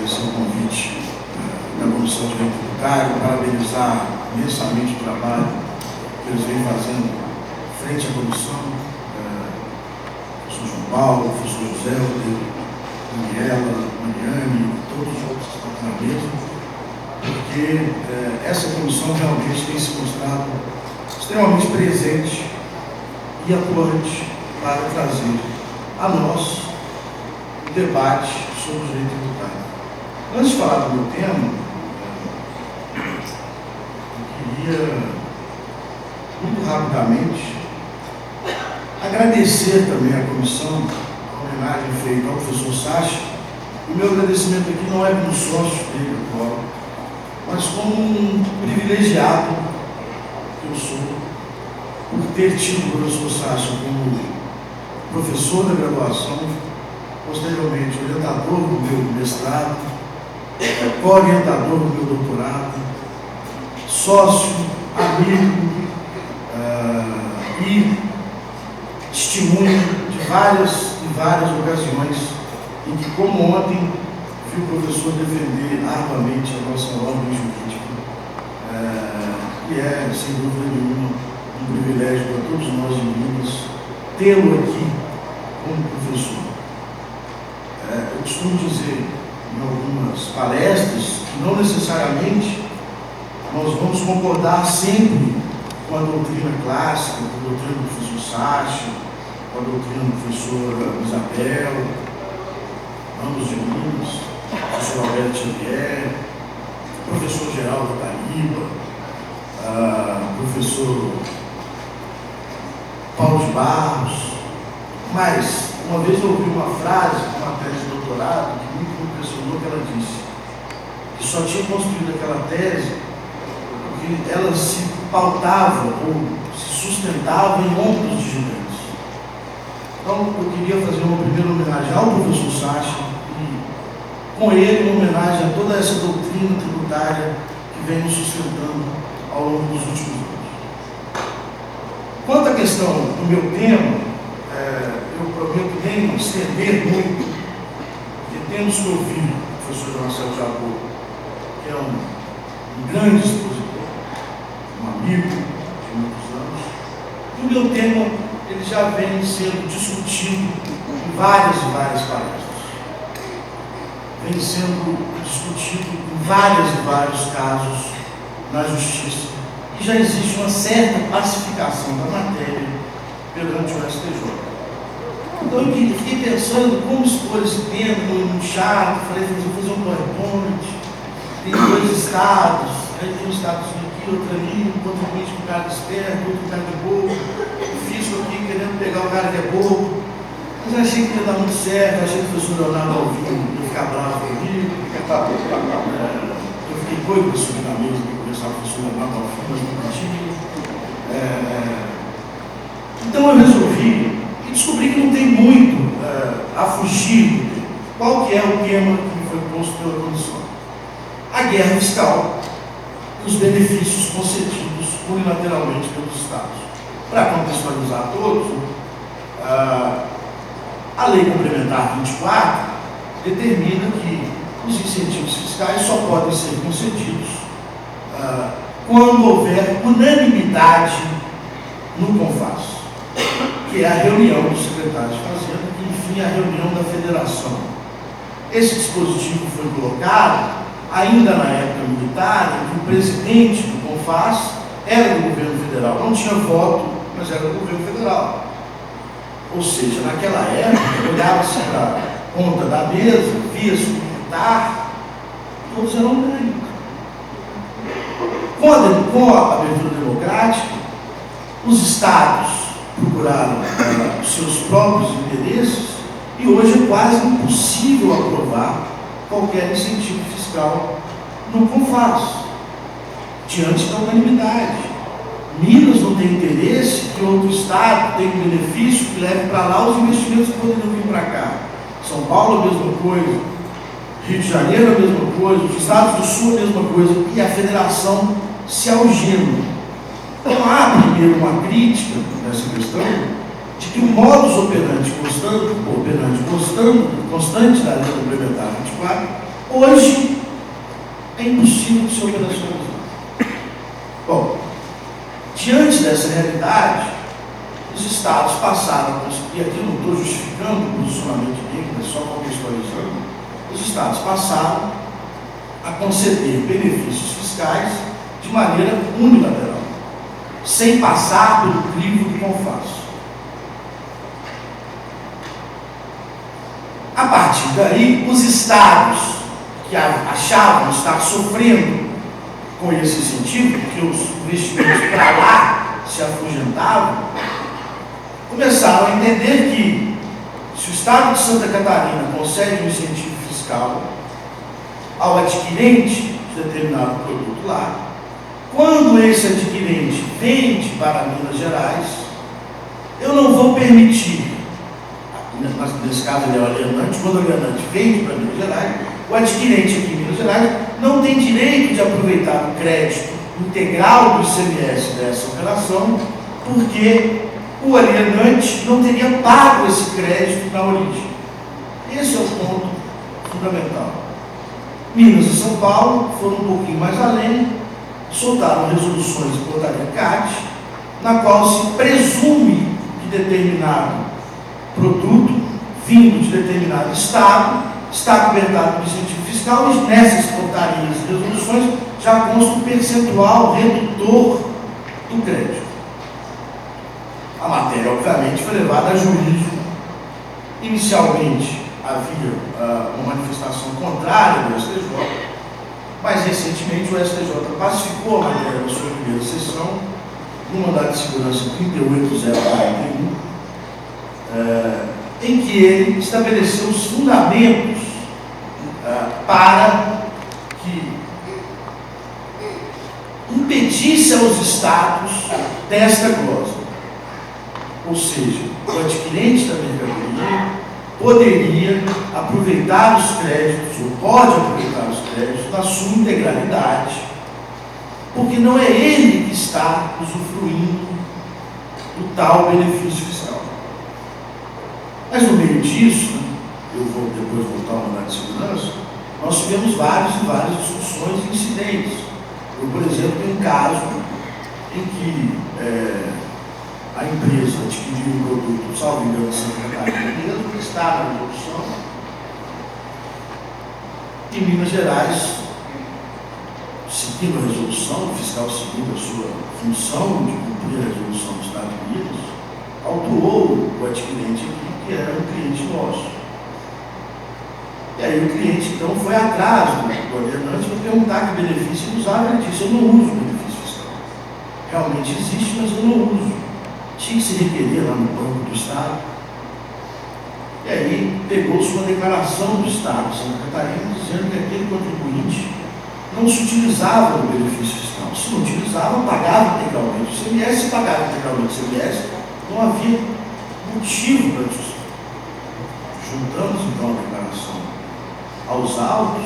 agradecer o convite da Comissão de Direito Tributário, parabenizar imensamente o trabalho que eles vêm fazendo frente à comissão, o professor João Paulo, o professor José, Daniela, Mariane, todos os outros que estão aqui na mesa, porque essa comissão realmente tem se mostrado extremamente presente e atuante para trazer a nós o debate sobre o direito tributário. Antes de falar do meu tema, eu queria, muito rapidamente, agradecer também à comissão, a homenagem feita ao professor Sacha. O meu agradecimento aqui não é como sócio dele agora, mas como um privilegiado que eu sou, por ter tido o professor Sacha como professor da graduação, posteriormente orientador do meu mestrado, co-orientador do meu doutorado, sócio, amigo e testemunha de várias ocasiões em que, como ontem, vi o professor defender arduamente a nossa ordem jurídica, e é, sem dúvida nenhuma, um privilégio para todos nós em Minas tê-lo aqui como professor. Eu costumo dizer em algumas palestras que não necessariamente nós vamos concordar sempre com a doutrina clássica, com a doutrina do professor Sacha, com a doutrina do professor Isabel, ambos de Minas, o professor Alberto Xavier, o professor Geraldo Taliba, professor Paulo de Barros. Mas, uma vez eu ouvi uma frase, uma tese de doutorado, que muito me impressionou, que ela disse que só tinha construído aquela tese porque ela se pautava ou se sustentava em ombros de gigantes. Então, eu queria fazer uma primeira homenagem ao professor Sacha e, com ele, uma homenagem a toda essa doutrina tributária que vem nos sustentando ao longo dos últimos anos. Quanto à questão do meu tema, eu prometo nem estender muito, porque temos que ouvir o professor Marcelo Jabor, que é um grande expositor, um amigo de muitos anos. E o meu tema, ele já vem sendo discutido em várias palestras. Vem sendo discutido em vários casos na justiça. E já existe uma certa pacificação da matéria perante o STJ. Então eu fiquei pensando como expor esse tema no chat, falei, vou fazer um PowerPoint, tem dois estados, aí tem um estadozinho aqui, outro ali, um contribuinte com cara de esperto, outro cara de bobo, o fisco aqui querendo pegar o cara que é bobo. Mas eu achei que ia dar muito certo, achei que o professor Leonardo Alvim ia ficar bravo comigo. Eu fiquei doido para subir na mesa para conversar com o professor Leonardo Alvim, mas não tive. Então eu resolvi e descobri que não tem muito a fugir. Qual que é o tema que me foi posto pela comissão? A guerra fiscal e os benefícios concedidos unilateralmente pelos Estados. Para contextualizar todos, a Lei Complementar 24 determina que os incentivos fiscais só podem ser concedidos quando houver unanimidade no CONFAS, que é a reunião do secretário de Fazenda e, enfim, a reunião da federação. Esse dispositivo foi colocado ainda na época militar, em que o presidente do CONFAS era do governo federal, não tinha voto, mas era do governo federal. Ou seja, naquela época, olhava-se para a ponta da mesa, via-se o militar, todos eram unânimes. Com a abertura democrática, os estados procuraram os seus próprios interesses e hoje é quase impossível aprovar qualquer incentivo fiscal no CONFAS, diante da unanimidade. Minas não tem interesse que outro estado tenha um benefício que leve para lá os investimentos que poderiam vir para cá. São Paulo a mesma coisa, Rio de Janeiro a mesma coisa, os estados do sul a mesma coisa, e a federação se algema. Então há primeiro uma crítica nessa questão de que o modus operandi constante da Lei Complementar 24 Hoje é impossível de se operacionalizar. Bom, diante dessa realidade, os estados passaram, e aqui eu não estou justificando o posicionamento dele, mas só contextualizando, os estados passaram a conceder benefícios fiscais de maneira unilateral, sem passar pelo crivo do CONFAS. A partir daí, os estados que achavam estar sofrendo com esse incentivo, porque os investimentos para lá se afugentavam, começaram a entender que, se o estado de Santa Catarina concede um incentivo fiscal ao adquirente de determinado produto lá, quando esse adquirente vende para Minas Gerais, eu não vou permitir, nesse caso ele é o alienante, quando o alienante vende para Minas Gerais, o adquirente aqui em Minas Gerais não tem direito de aproveitar o crédito integral do ICMS dessa operação, porque o alienante não teria pago esse crédito na origem. Esse é o ponto fundamental. Minas e São Paulo foram um pouquinho mais além, soltaram resoluções de portaria CAT, na qual se presume que determinado produto vindo de determinado estado está cobertado por incentivo fiscal, e nessas portarias e resoluções já consta um percentual redutor do crédito. A matéria, obviamente, foi levada a juízo. Inicialmente havia uma manifestação contrária do STJ, mas recentemente o STJ pacificou a matéria na sua primeira sessão, no mandado de segurança 38041, em que ele estabeleceu os fundamentos para que impedisse aos estados desta glosa. Ou seja, o adquirente da mercadoria poderia aproveitar os créditos, ou pode aproveitar os créditos, na sua integralidade, porque não é ele que está usufruindo do tal benefício fiscal. Mas no meio disso, eu vou depois voltar ao mandado de segurança, nós tivemos várias discussões e incidentes. Eu, por exemplo, tenho um caso em que a empresa adquiriu um produto, salvo engano, de Santa Catarina mesmo, que estava na produção, em Minas Gerais, seguindo a resolução, o fiscal seguindo a sua função de cumprir a resolução do Estado de Minas, autuou o adquirente aqui, que era um cliente nosso. E aí o cliente, então, foi atrás do alienante para perguntar que benefício ele usava. Ele disse: eu não uso benefício fiscal. Realmente existe, mas eu não uso. Tinha que se requerer lá no Banco do Estado. E aí pegou-se uma declaração do Estado de Santa Catarina dizendo que aquele contribuinte não se utilizava do benefício fiscal. Se não utilizava, pagava integralmente o ICMS. Se pagava integralmente o ICMS, não havia motivo para isso. Juntamos então a declaração aos autos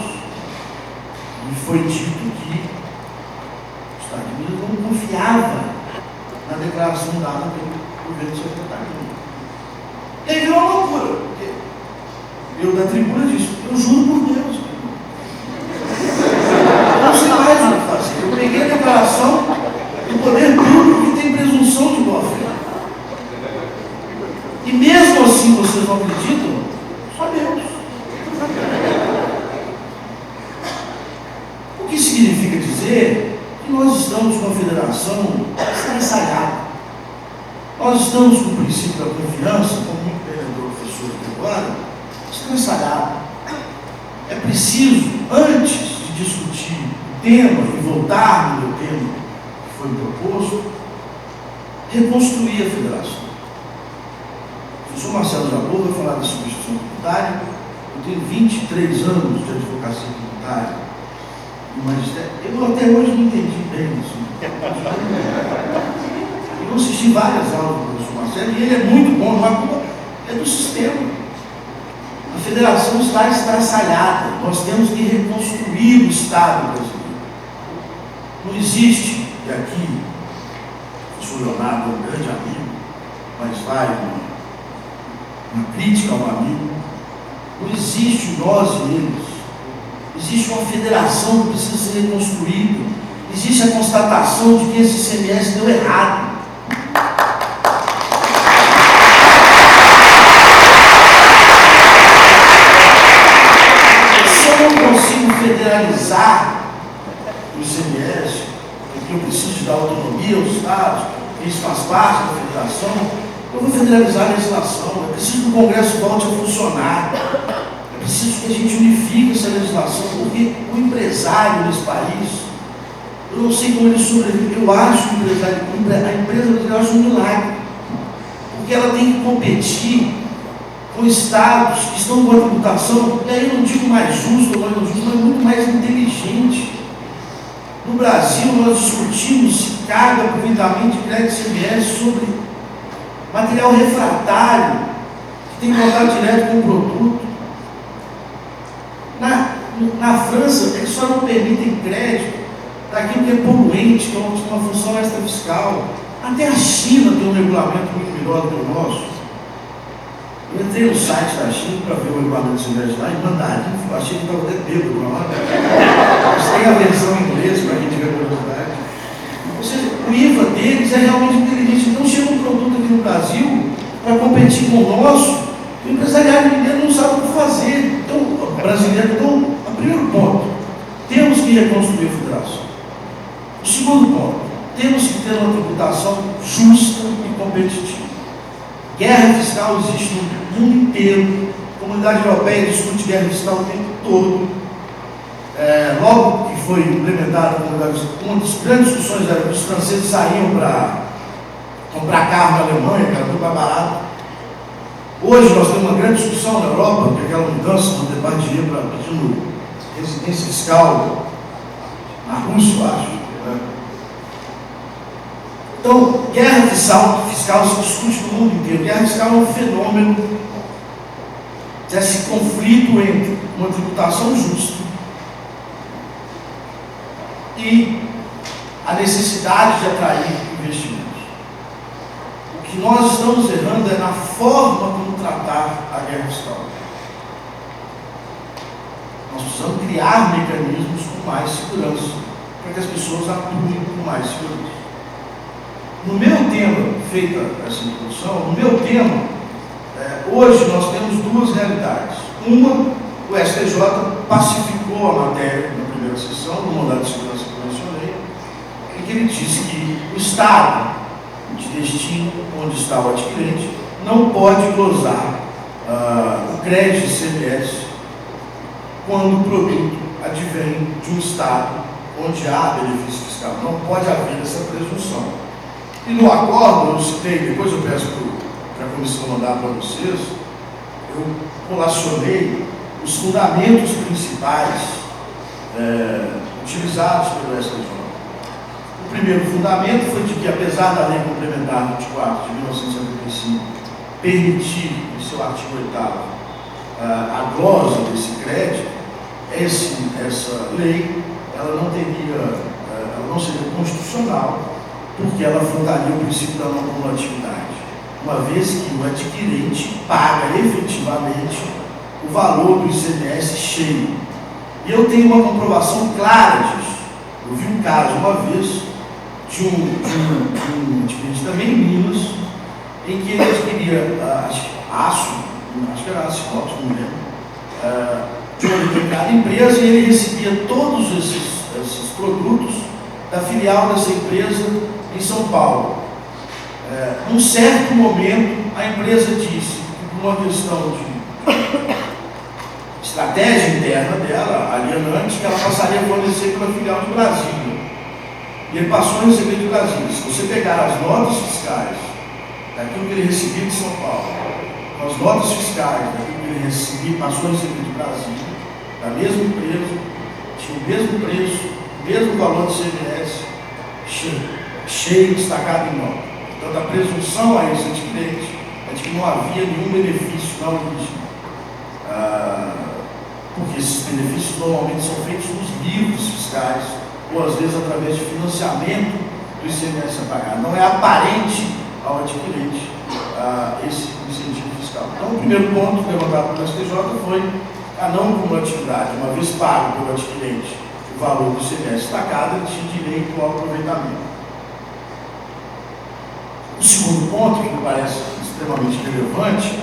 e foi dito que o Estado de Minas não confiava na declaração dada pelo governo de Santa Catarina. E aí virou uma loucura, porque eu da tribuna disse: eu juro por Deus, eu não sei mais o que fazer. Eu peguei a declaração do poder público que tem presunção de boa fé. E mesmo assim vocês não acreditam? Só Deus. O que significa dizer que nós estamos com a federação ensaiada. Nós estamos com o princípio da confiança, como muito bem lembrou o professor aqui agora, ensaiado. É preciso, antes de discutir o tema e voltar no meu tema que foi proposto, reconstruir a federação. O professor Marcelo Jabor vai falar da substituição tributária. Eu tenho 23 anos de advocacia tributária e magistério. Eu até hoje não entendi bem isso. Eu assisti várias aulas do professor Marcelo e ele é muito bom, não é culpa, é do sistema. A federação está estraçalhada. Nós temos que reconstruir o Estado brasileiro. Não existe, e aqui o professor Leonardo é um grande amigo, mas vai uma crítica a um amigo. Não existe nós e eles. Existe uma federação que precisa ser reconstruída. Existe a constatação de que esse ICMS deu errado. Se eu não consigo federalizar o ICMS, porque eu preciso dar autonomia aos Estados, isso faz parte da federação, eu vou federalizar a legislação. É preciso que o Congresso volte a funcionar. É preciso que a gente unifique essa legislação, porque o empresário nesse país, eu não sei como ele sobrevive. Eu acho que a empresa brasileira é um milagre, porque ela tem que competir com estados que estão com a tributação, e aí eu não digo mais justo ou menos justo, mas muito mais inteligente. No Brasil, nós discutimos se carga por aprovitamento de crédito ICMS sobre material refratário, que tem contato direto com o produto. Na França, eles só não permitem crédito daquilo que é poluente, que é uma função extrafiscal. Até a China tem um regulamento muito melhor do que o nosso. Eu entrei no site da China para ver o regulamento de ICMS lá em mandarim, eu achei que estava até bêbado na hora. Mas tem a versão em inglês para quem tiver curiosidade. Ou seja, o IVA deles é realmente inteligente. Então chega um produto aqui no Brasil para competir com o nosso, e o empresariado mineiro não sabe o que fazer. Então, o brasileiro, então, o primeiro ponto, temos que reconstruir a federação. O segundo ponto, temos que ter uma tributação justa e competitiva. Guerra fiscal existe no mundo inteiro. A comunidade europeia discute guerra fiscal o tempo todo. Logo que foi implementada a comunidade fiscal, uma das grandes discussões era que os franceses saíam para comprar carro na Alemanha, que era muito mais barato. Hoje nós temos uma grande discussão na Europa, que aquela mudança no debate de para pedindo residência fiscal na Rússia, eu acho. Então, guerra fiscal se discute no mundo inteiro. Guerra fiscal é um fenômeno desse conflito entre uma tributação justa e a necessidade de atrair investimentos. O que nós estamos errando é na forma como tratar a guerra fiscal. Nós precisamos criar mecanismos com mais segurança, para que as pessoas atuem com mais segurança. No meu tema, feita essa introdução, hoje nós temos duas realidades. Uma, o STJ pacificou a matéria na primeira sessão, no mandado de segurança que eu mencionei, em que ele disse que o Estado de destino onde está o adquirente não pode glosar o crédito de ICMS quando o produto advém de um Estado onde há benefício fiscal. Não pode haver essa presunção. E no acordo, eu citei, depois eu peço para a comissão mandar para vocês, eu colacionei os fundamentos principais utilizados pelo STJ. O primeiro fundamento foi de que, apesar da Lei Complementar 24 de 1975 permitir, em seu artigo 8º, a glosa desse crédito, essa lei ela não seria constitucional, porque ela afrontaria o princípio da não cumulatividade, uma vez que o adquirente paga efetivamente o valor do ICMS cheio. E eu tenho uma comprovação clara disso. Eu vi um caso uma vez de um adquirente também em Minas, em que ele adquiria aço, acho que era aço, não me lembro, de uma determinada empresa, e ele recebia todos esses produtos da filial dessa empresa em São Paulo. Num certo momento, a empresa disse que, por uma questão de estratégia interna dela, alienante, que ela passaria a fornecer pela filial de Brasília. E ele passou a receber de Brasília. Se você pegar as notas fiscais daquilo que ele recebia de São Paulo, com as notas fiscais daquilo que ele recebia, passou a receber de Brasília, da mesma empresa, tinha o mesmo preço, o mesmo valor de ICMS, cheio, destacado em nota. Então, a presunção a esse adquirente é de que não havia nenhum benefício na origem. Porque esses benefícios normalmente são feitos nos livros fiscais, ou às vezes através de financiamento do ICMS a pagar. Não é aparente ao adquirente esse incentivo fiscal. Então, o primeiro ponto levantado pelo STJ foi a não cumulatividade. Uma vez pago pelo adquirente o valor do ICMS destacado, ele tinha direito ao aproveitamento. O segundo ponto, que me parece extremamente relevante,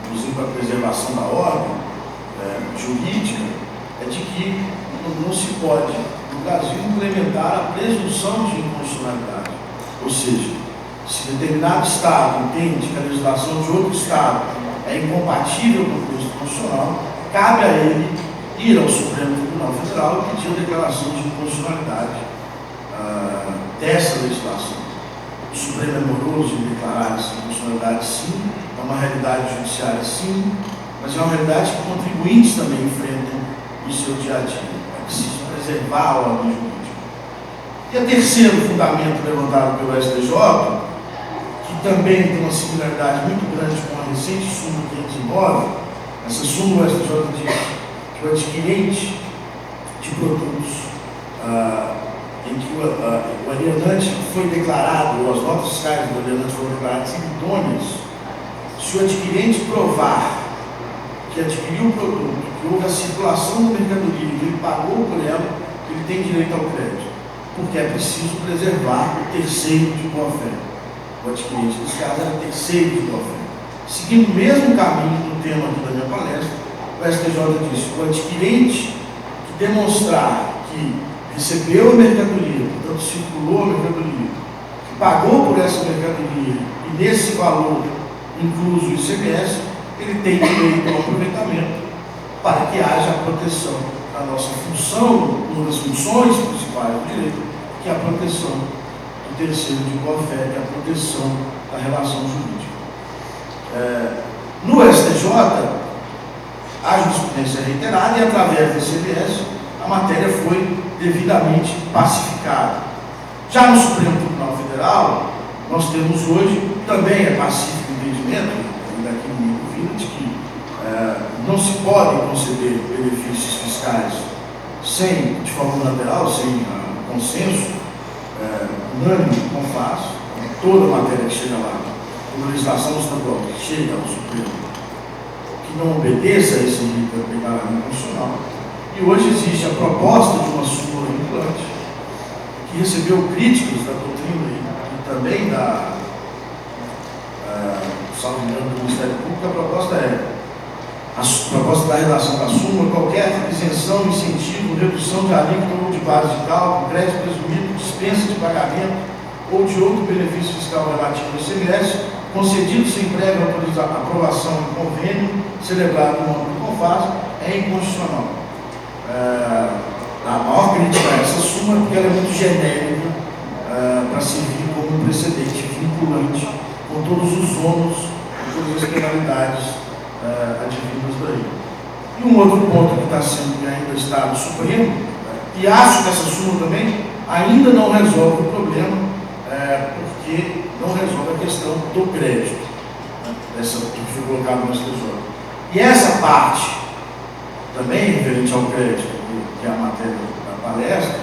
inclusive para a preservação da ordem jurídica, é de que não se pode, no Brasil, implementar a presunção de inconstitucionalidade. Ou seja, se determinado Estado entende que a legislação de outro Estado é incompatível com o texto constitucional, cabe a ele ir ao Supremo Tribunal Federal e pedir a declaração de inconstitucionalidade dessa legislação. O Supremo é moroso em declarar essa inconstitucionalidade, sim, é uma realidade judiciária, sim, mas é uma realidade que contribuintes também enfrentam no seu dia a dia. É preciso preservar a ordem jurídica. E o terceiro fundamento levantado pelo STJ, que também tem uma similaridade muito grande com a recente súmula 509, essa súmula o STJ diz que o adquirente de produtos em que o alienante foi declarado, ou as notas fiscais do alienante foram declaradas idôneas, se o adquirente provar que adquiriu o produto, que houve a circulação da mercadoria e ele pagou por ela, ele tem direito ao crédito, porque é preciso preservar o terceiro de boa-fé. O adquirente, nesse caso, era terceiro de boa-fé. Seguindo o mesmo caminho no tema aqui da minha palestra, o STJ disse que o adquirente que demonstrar que recebeu a mercadoria, portanto circulou a mercadoria, que pagou por essa mercadoria e nesse valor incluso o ICMS, ele tem direito ao aproveitamento para que haja a proteção da nossa função, uma das funções principais do direito, que é a proteção do terceiro de boa-fé, que é a proteção da relação jurídica. No STJ, a jurisprudência é reiterada e através da CVS a matéria foi devidamente pacificada. Já no Supremo Tribunal Federal, nós temos hoje, também é pacífico o entendimento, ainda aqui no livro 20, que não se podem conceder benefícios fiscais de forma unilateral, sem consenso unânime, com faz, toda matéria que chega lá, uma legislação estadual que chega ao Supremo, que não obedeça a esse declaramento constitucional. E hoje existe a proposta de uma súmula vinculante, que recebeu críticas da doutrina e também salvo engano, do Ministério Público. A proposta da redação da súmula: qualquer isenção, incentivo, redução de alíquota ou de base de cálculo, crédito presumido, dispensa de pagamento ou de outro benefício fiscal relativo ao ICMS, concedido sem prévia aprovação em convênio celebrado no âmbito do CONFAS, é inconstitucional. A maior crítica a essa súmula é porque ela é muito genérica para servir como um precedente vinculante, com todos os ônus e todas as penalidades advindas daí. E um outro ponto que está sendo, que ainda está no Supremo, e acho que essa súmula também ainda não resolve o problema, porque não resolve a questão do crédito, essa que foi colocada no STJ. E essa parte, também referente ao crédito, que é a matéria da palestra,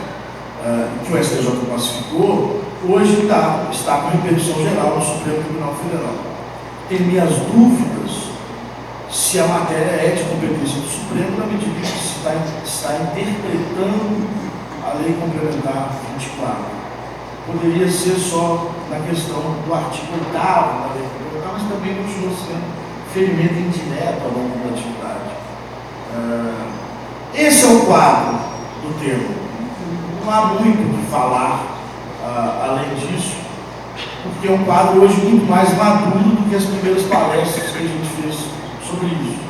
que o STJ pacificou, hoje está com repercussão geral no Supremo Tribunal Federal. Tenho minhas dúvidas se a matéria é de competência do Supremo, na medida que se está interpretando a Lei Complementar 24. Poderia ser só na questão do artigo 8º da Lei Complementar, mas também continua sendo ferimento indireto à não compatibilidade. Esse é o quadro do tema. Não há muito o que falar além disso, porque é um quadro hoje muito mais maduro do que as primeiras palestras que a gente fez sobre isso.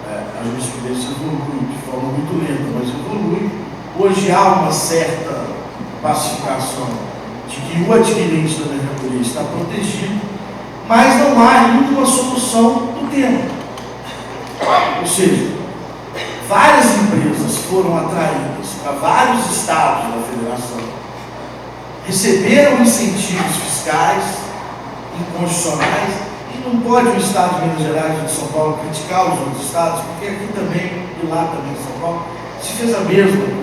A jurisprudência evolui de forma muito lenta, mas evolui. Hoje há uma certa pacificação de que o adquirente da mercadoria está protegido, mas não há ainda uma solução do tema. Ou seja, várias empresas foram atraídas para vários estados da federação, receberam incentivos fiscais inconstitucionais, e não pode o Estado de Minas Gerais e de São Paulo criticar os outros estados, porque aqui também, e lá também em São Paulo, se fez a mesma coisa.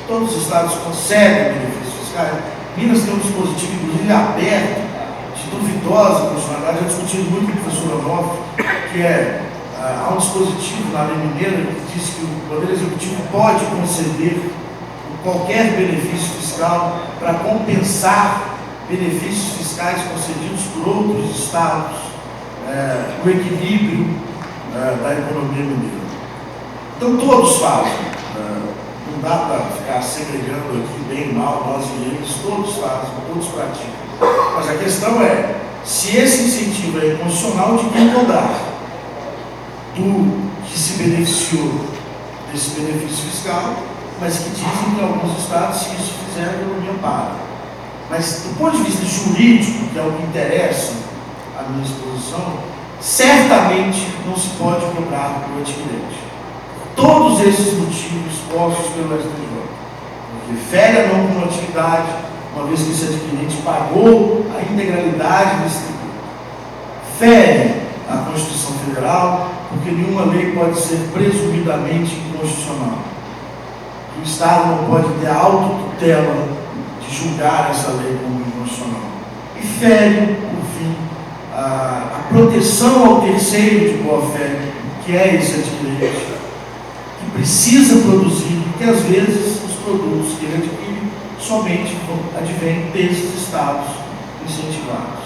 Todos os estados concedem benefícios fiscais. Minas tem um dispositivo, inclusive, aberto, de duvidosa constitucionalidade, já discutido muito com o professor Onofre, que é há um dispositivo na lei mineira que diz que o Poder Executivo pode conceder qualquer benefício fiscal para compensar benefícios fiscais concedidos por outros estados, o equilíbrio da economia mineira. Então todos fazem, não dá para ficar segregando aqui bem, mal, nós e eles, todos fazem, todos praticam. Mas a questão é, se esse incentivo é inconstitucional, de quem cobrar? Do que se beneficiou desse benefício fiscal, mas que dizem que alguns estados, se isso fizer, a economia para. Mas do ponto de vista jurídico, que é o que interessa a minha exposição, certamente não se pode cobrar para o adquirente. Todos esses motivos postos pelo STJ, porque fere a não cumulatividade, uma vez que esse adquirente pagou a integralidade desse tributo. Fere a Constituição Federal, porque nenhuma lei pode ser presumidamente inconstitucional. O Estado não pode ter a autotutela de julgar essa lei como inconstitucional. E fere, por fim, a proteção ao terceiro de boa-fé, que é esse adquirente, que precisa produzir, porque às vezes os produtos que ele adquire somente advêm desses estados incentivados.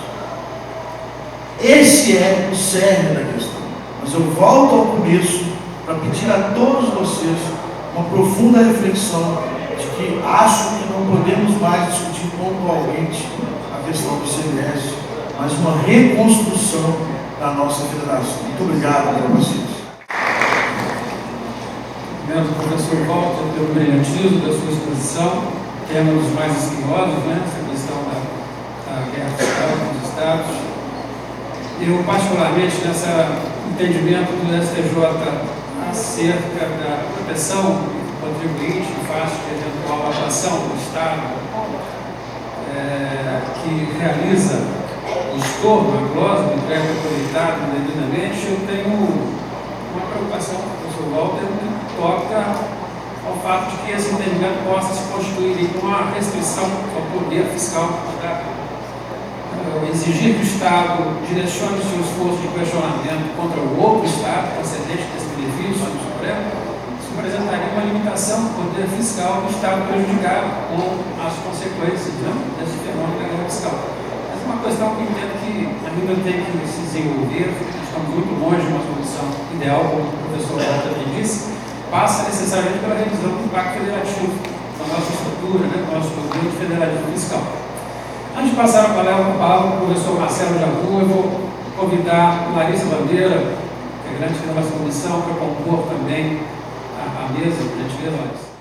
Esse é o cerne da questão. Mas eu volto ao começo para pedir a todos vocês uma profunda reflexão de que acho que não podemos mais discutir pontualmente a questão do ICMS, mas uma reconstrução da nossa federação. Muito obrigado para vocês. Obrigado, professor Walter, pelo brilhantismo da sua exposição, que é um dos mais espinhosos, né? Essa questão da guerra fiscal com os estados. Eu, particularmente, nesse entendimento do STJ acerca da proteção do contribuinte em face de eventual atuação do Estado que realiza o estorno, a glosa do crédito aproveitado indevidamente, eu tenho uma preocupação com o professor Walter que toca ao fato de que esse entendimento possa se constituir uma restrição ao poder fiscal do Estado. Exigir que o Estado direcione o seu esforço de questionamento contra o outro Estado procedente desse benefício do Supremo, isso representaria uma limitação do poder fiscal do Estado prejudicado com as consequências desse fenômeno da guerra fiscal. Mas é uma questão que eu entendo que ainda tem que se desenvolver, estamos muito longe de uma solução ideal, como o professor Walter disse, passa necessariamente pela revisão do impacto federativo da nossa estrutura, do nosso modelo de federalismo fiscal. Antes de passar a palavra para o professor Marcelo Jabu, eu vou convidar a Larissa Bandeira, integrante da nossa comissão, para compor também a mesa. Por gentileza, Larissa.